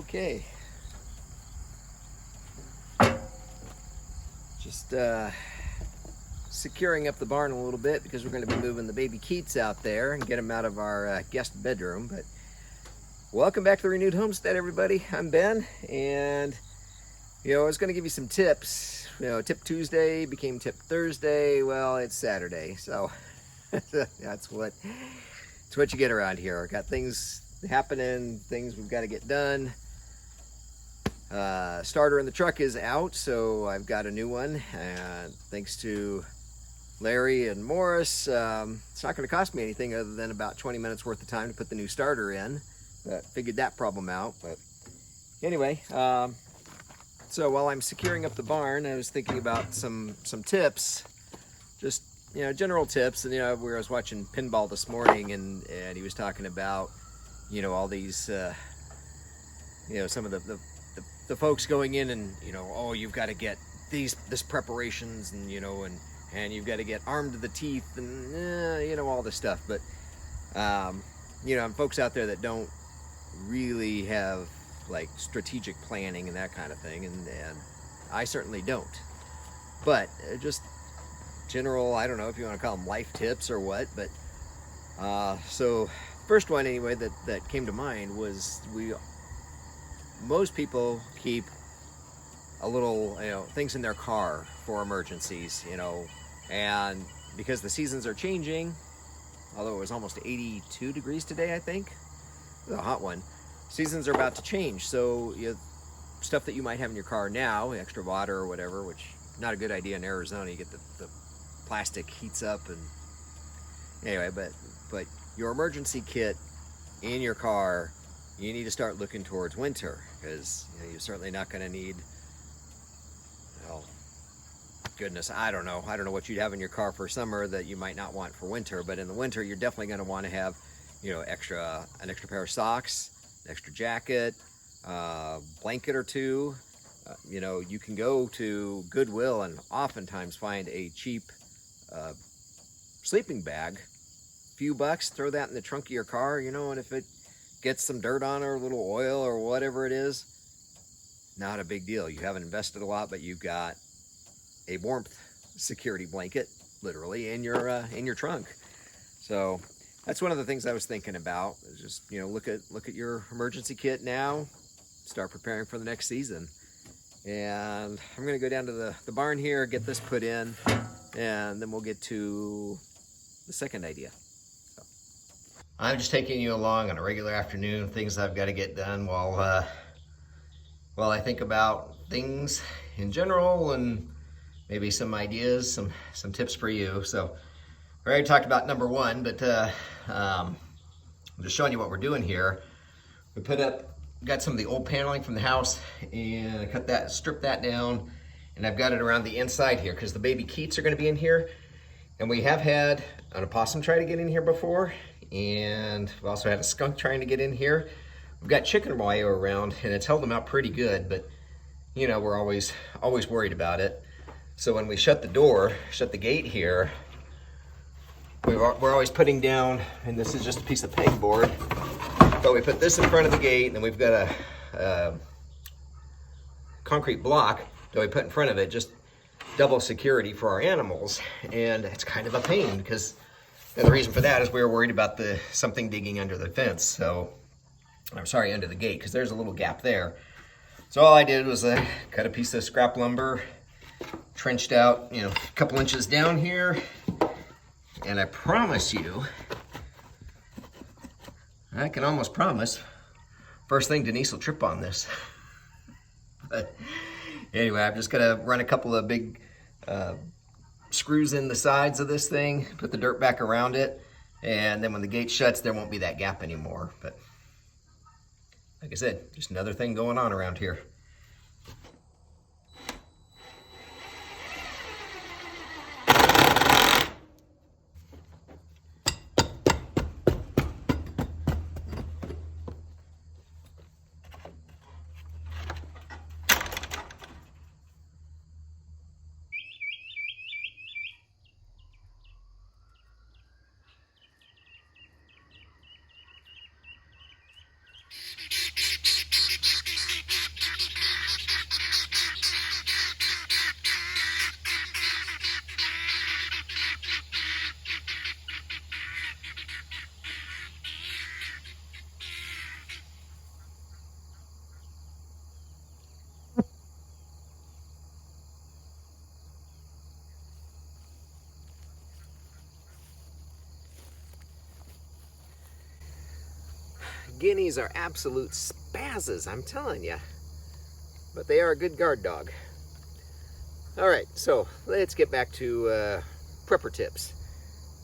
Okay. Just securing up the barn a little bit because we're going to be moving the baby Keats out there and get him out of our guest bedroom. But welcome back to the Renewed Homestead, everybody. I'm Ben, and I was going to give you some tips. Tip Tuesday became Tip Thursday. Well, it's Saturday, so that's what you get around here. Got things happening, things we've got to get done. Starter in the truck is out, so I've got a new one, and thanks to Larry and Morris, it's not going to cost me anything other than about 20 minutes worth of time to put the new starter in. But figured that problem out. But anyway, so while I'm securing up the barn, I was thinking about some tips, just general tips. And where I was watching Pinball this morning, and he was talking about all these some of the folks going in and oh, you've got to get this preparations, and and you've got to get armed to the teeth, and all this stuff. But and folks out there that don't really have like strategic planning and that kind of thing, and I certainly don't. But just general, I don't know if you want to call them life tips or what, but so first one anyway that came to mind was most people keep a little things in their car for emergencies, and because the seasons are changing, although it was almost 82 degrees today, I think, it was a hot one. Seasons are about to change, so stuff that you might have in your car now, extra water or whatever, which not a good idea in Arizona. You get the plastic heats up, and anyway, but your emergency kit in your car, you need to start looking towards winter, because you're certainly not going to need, goodness, I don't know what you'd have in your car for summer that you might not want for winter. But in the winter, you're definitely going to want to have an extra pair of socks, an extra jacket, blanket or two. You can go to Goodwill and oftentimes find a cheap sleeping bag, few bucks, throw that in the trunk of your car, and if it gets some dirt on it or a little oil or whatever it is, not a big deal. You haven't invested a lot, but you've got a warmth security blanket literally in your trunk. So that's one of the things I was thinking about, is just look at your emergency kit now, start preparing for the next season. And I'm going to go down to the barn here, get this put in, and then we'll get to the second idea. So I'm just taking you along on a regular afternoon, things I've got to get done while I think about things in general, and maybe some ideas, some tips for you. So I already talked about number one, but I'm just showing you what we're doing here. We got some of the old paneling from the house, and I stripped that down, and I've got it around the inside here because the baby Keats are going to be in here. And we have had an opossum try to get in here before, and we've also had a skunk trying to get in here. We've got chicken wire around, and it's held them out pretty good, but we're always worried about it. So when we shut the gate here, we're always putting down, and this is just a piece of pegboard, but we put this in front of the gate, and then we've got a concrete block that we put in front of it, just double security for our animals. And it's kind of a pain, because the reason for that is we were worried about something digging under the fence. So I'm sorry, under the gate, because there's a little gap there. So all I did was cut a piece of scrap lumber, trenched out a couple inches down here, and I promise you, I can almost promise, first thing, Denise will trip on this. But anyway, I'm just gonna run a couple of big screws in the sides of this thing, put the dirt back around it, and then when the gate shuts, there won't be that gap anymore. But like I said, just another thing going on around here. guineas are absolute spazzes, I'm telling you. But they are a good guard dog. All right, so let's get back to prepper tips.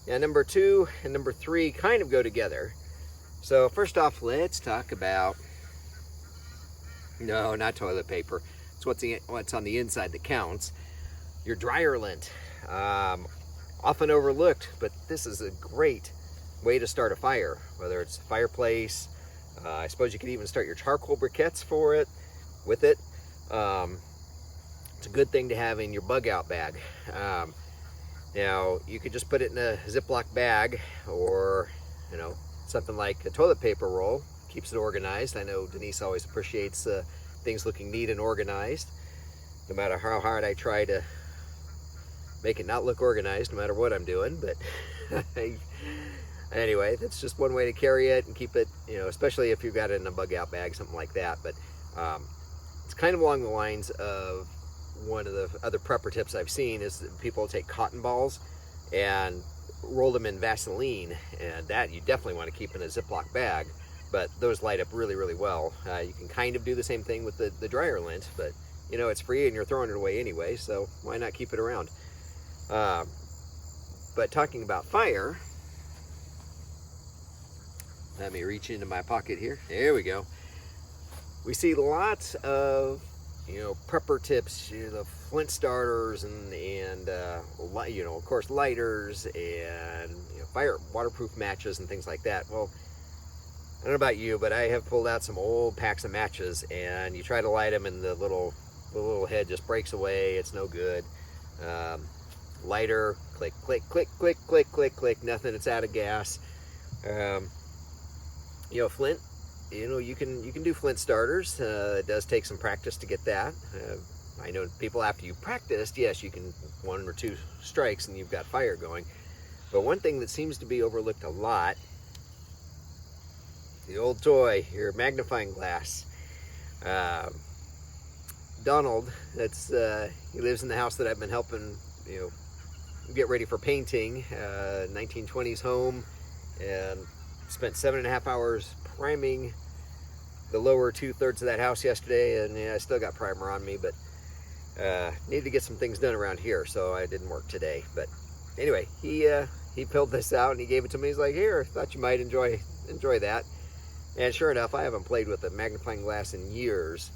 Yeah, number 2 and number 3 kind of go together. So first off, let's talk about, no, not toilet paper. It's what's on the inside that counts. Your dryer lint. Often overlooked, but this is a great way to start a fire, whether it's a fireplace. I suppose you could even start your charcoal briquettes with it. It's a good thing to have in your bug out bag. Now you could just put it in a Ziploc bag, or something like a toilet paper roll. Keeps it organized. I know Denise always appreciates things looking neat and organized, no matter how hard I try to make it not look organized, no matter what I'm doing. But anyway, that's just one way to carry it and keep it, especially if you've got it in a bug out bag, something like that. But it's kind of along the lines of one of the other prepper tips I've seen is that people take cotton balls and roll them in Vaseline, and that you definitely want to keep in a Ziploc bag, but those light up really, really well. You can kind of do the same thing with the dryer lint, but it's free and you're throwing it away anyway, so why not keep it around? But talking about fire, let me reach into my pocket here. There we go. We see lots of prepper tips, the flint starters and of course lighters and fire waterproof matches and things like that. Well, I don't know about you, but I have pulled out some old packs of matches, and you try to light them and the little head just breaks away. It's no good. Lighter, click, click, click, click, click, click, click, nothing. It's out of gas. Flint. You can do flint starters. It does take some practice to get that. I know people, after you've practiced, yes, you can 1 or 2 strikes and you've got fire going. But one thing that seems to be overlooked a lot, the old toy, your magnifying glass. Donald, he lives in the house that I've been helping, get ready for painting. 1920s home, and spent 7.5 hours priming the lower 2/3 of that house yesterday, and I still got primer on me, but needed to get some things done around here, so I didn't work today. But anyway, he filled this out and he gave it to me. He's like, "Here, thought you might enjoy that." And sure enough, I haven't played with a magnifying glass in years,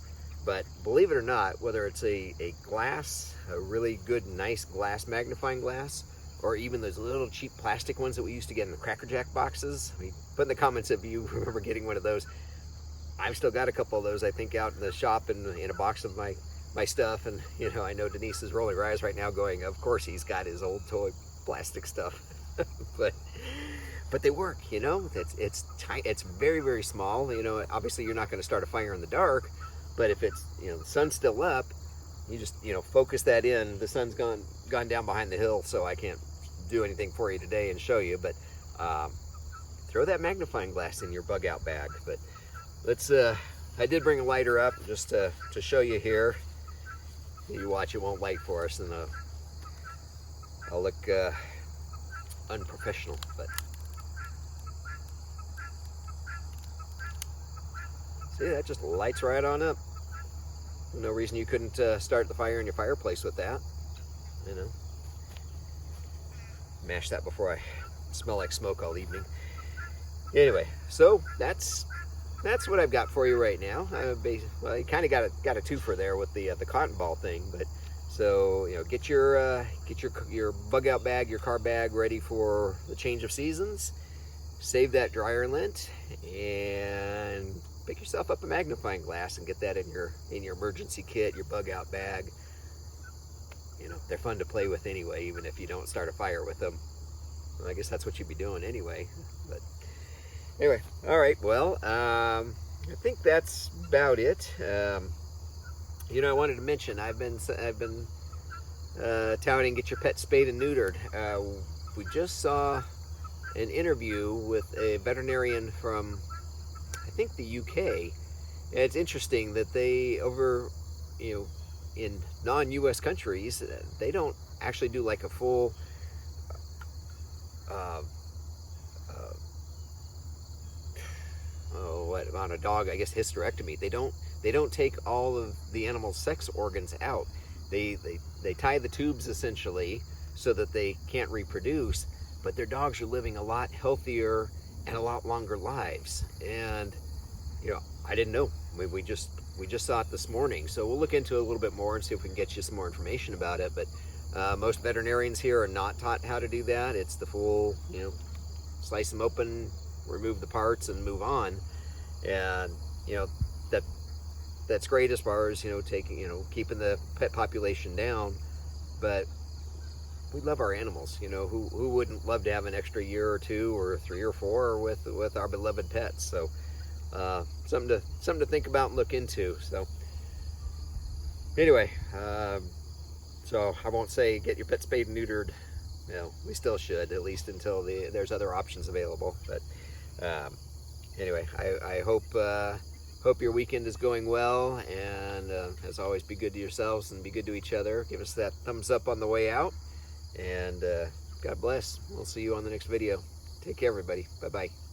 but believe it or not, whether it's a glass, a really good, nice glass magnifying glass, or even those little cheap plastic ones that we used to get in the Cracker Jack boxes. Put in the comments if you remember getting one of those. I've still got a couple of those, I think, out in the shop in a box of my stuff. And I know Denise is rolling her eyes right now going, of course he's got his old toy plastic stuff. but they work. It's very, very small. Obviously you're not going to start a fire in the dark, but if it's the sun's still up, you just focus that in. The sun's gone down behind the hill, so I can't do anything for you today and show you, but throw that magnifying glass in your bug out bag. But let's I did bring a lighter up just to show you here. You watch, it won't light for us, and I'll look unprofessional, but see, that just lights right on up. No reason you couldn't start the fire in your fireplace with that. Mash that before I smell like smoke all evening. Anyway, so that's what I've got for you right now. Well, you kind of got a twofer there with the cotton ball thing, but so get your bug out bag, your car bag ready for the change of seasons. Save that dryer lint and pick yourself up a magnifying glass and get that in your emergency kit, your bug out bag. They're fun to play with anyway, even if you don't start a fire with them. Well, I guess that's what you'd be doing anyway. But anyway, all right. Well, I think that's about it. I wanted to mention I've been touting get your pet spayed and neutered. We just saw an interview with a veterinarian from, I think, the UK. And it's interesting that they in non-US countries, they don't actually do like a full on a dog, I guess hysterectomy. They don't take all of the animal's sex organs out. They tie the tubes essentially so that they can't reproduce, but their dogs are living a lot healthier and a lot longer lives. And I didn't know. We just saw it this morning, so we'll look into it a little bit more and see if we can get you some more information about it. But most veterinarians here are not taught how to do that. It's the full, slice them open, remove the parts, and move on. And that's great as far as taking keeping the pet population down. But we love our animals. Who wouldn't love to have an extra year or 2 or 3 or 4 with our beloved pets? So something to think about and look into. So anyway, so I won't say get your pet spayed and neutered. We still should, at least until there's other options available. But anyway, I hope your weekend is going well, and as always, be good to yourselves and be good to each other. Give us that thumbs up on the way out, and God bless. We'll see you on the next video. Take care, everybody. Bye-bye.